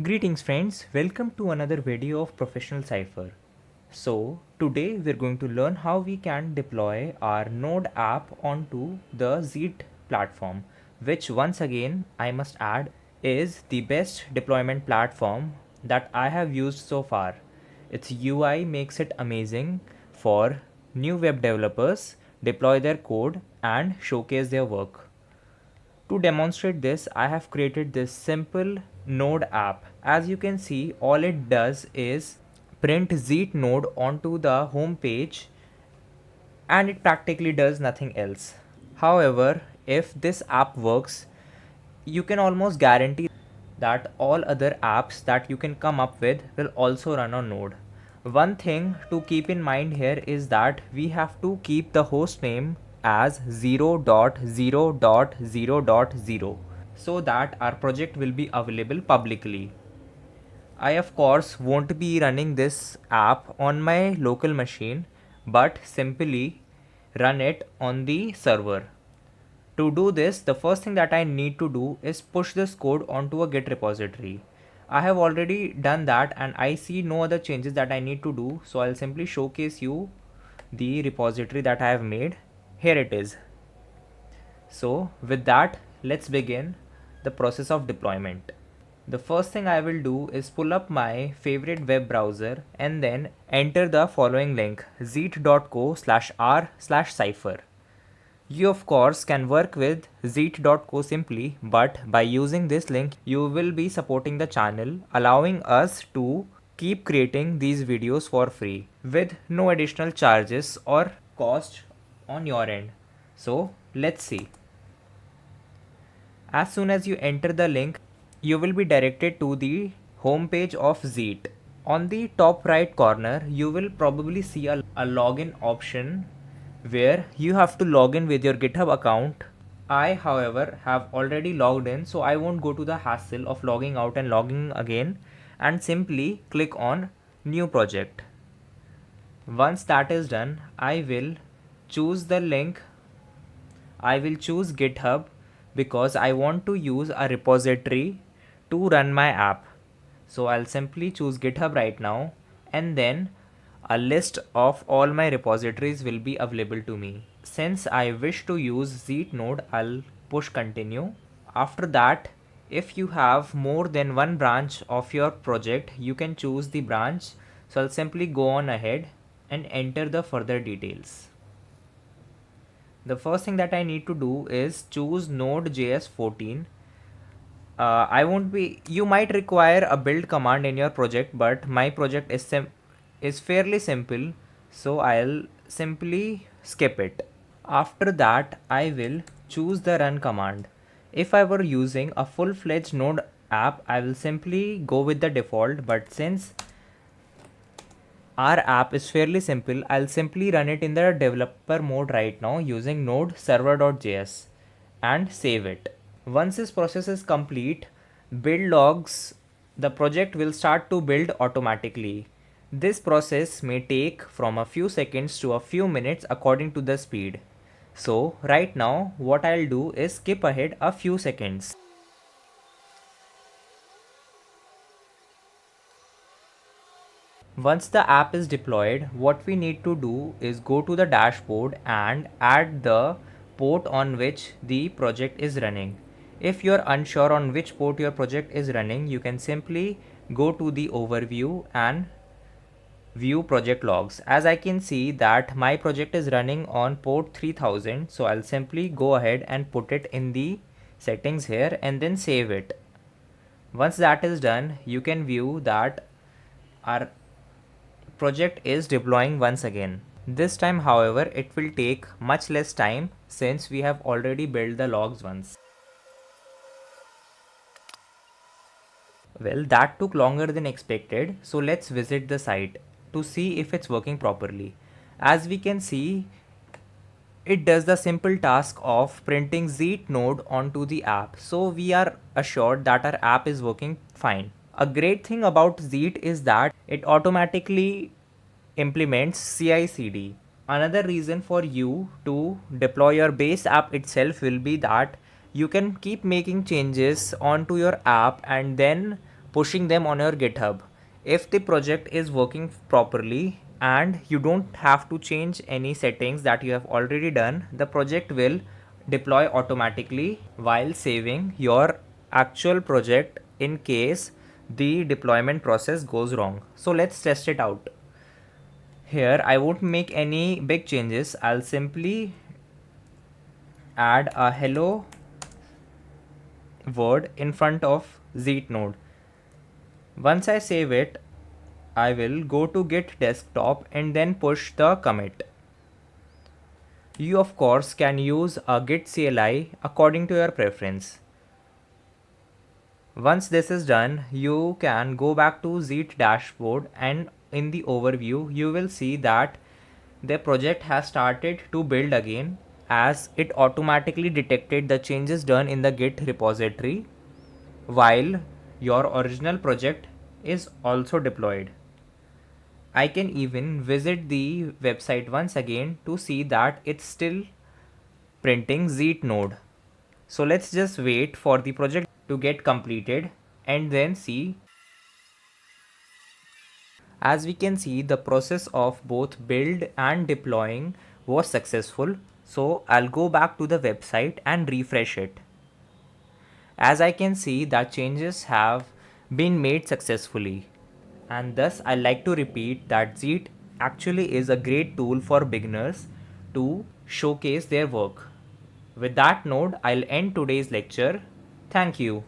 Greetings friends, welcome to another video of Professional Cipher. So today we're going to learn how we can deploy our Node app onto the Zeet platform, which once again I must add is the best deployment platform that I have used so far. Its UI makes it amazing for new web developers deploy their code and showcase their work. To demonstrate this, I have created this simple Node app. As you can see, all it does is print Zeet node onto the home page and it practically does nothing else. However, if this app works, you can almost guarantee that all other apps that you can come up with will also run on Node. One thing to keep in mind here is that we have to keep the host name as 0.0.0.0 so that our project will be available publicly. I of course won't be running this app on my local machine but simply run it on the server. To do this, the first thing that I need to do is push this code onto a Git repository. I have already done that and I see no other changes that I need to do, so I'll simply showcase you the repository that I have made. Here it is. So with that, let's begin the process of deployment. The first thing I will do is pull up my favorite web browser and then enter the following link zeet.co/r/cipher. You of course can work with zeet.co simply, but by using this link you will be supporting the channel, allowing us to keep creating these videos for free with no additional charges or cost on your end. So let's see. As soon as you enter the link, you will be directed to the home page of Zeet. On the top right corner, you will probably see a login option where you have to log in with your GitHub account. I, however, have already logged in, so I won't go to the hassle of logging out and logging again, and simply click on New Project. Once that is done, I will choose the link. I will choose GitHub because I want to use a repository to run my app. So I'll simply choose GitHub right now, and then a list of all my repositories will be available to me. Since I wish to use Zeet node, I'll push continue. After that, if you have more than one branch of your project, you can choose the branch. So I'll simply go on ahead and enter the further details. The first thing that I need to do is choose Node.js 14. I won't be. You might require a build command in your project, but my project is fairly simple, so I'll simply skip it. After that, I will choose the run command. If I were using a full-fledged Node app, I will simply go with the default, but since our app is fairly simple, I'll simply run it in the developer mode right now using node server.js and save it. Once this process is complete, build logs, the project will start to build automatically. This process may take from a few seconds to a few minutes according to the speed. So right now what I'll do is skip ahead a few seconds. Once the app is deployed, what we need to do is go to the dashboard and add the port on which the project is running. If you're unsure on which port your project is running, you can simply go to the overview and view project logs. As I can see that my project is running on port 3000, so I'll simply go ahead and put it in the settings here and then save it. Once that is done, you can view that our project is deploying once again. This time, however, it will take much less time since we have already built the logs once. Well, that took longer than expected, so let's visit the site to see if it's working properly. As we can see, it does the simple task of printing Zeet node onto the app, so we are assured that our app is working fine. A great thing about Zeet is that it automatically implements CI/CD. Another reason for you to deploy your base app itself will be that you can keep making changes onto your app, and then pushing them on your GitHub. If the project is working properly and you don't have to change any settings that you have already done, the project will deploy automatically while saving your actual project in case the deployment process goes wrong. So let's test it out. Here I won't make any big changes. I'll simply add a hello word in front of Zeet node. Once I save it, I will go to Git desktop and then push the commit. You of course can use a Git CLI according to your preference. Once this is done, you can go back to Zeet dashboard, and in the overview you will see that the project has started to build again, as it automatically detected the changes done in the Git repository while your original project is also deployed. I can even visit the website once again to see that it's still printing Zeet node. So let's just wait for the project to get completed and then see. As we can see, the process of both build and deploying was successful. So I'll go back to the website and refresh it. As I can see that changes have been made successfully, and thus I like to repeat that Zeet actually is a great tool for beginners to showcase their work. With that note, I'll end today's lecture. Thank you.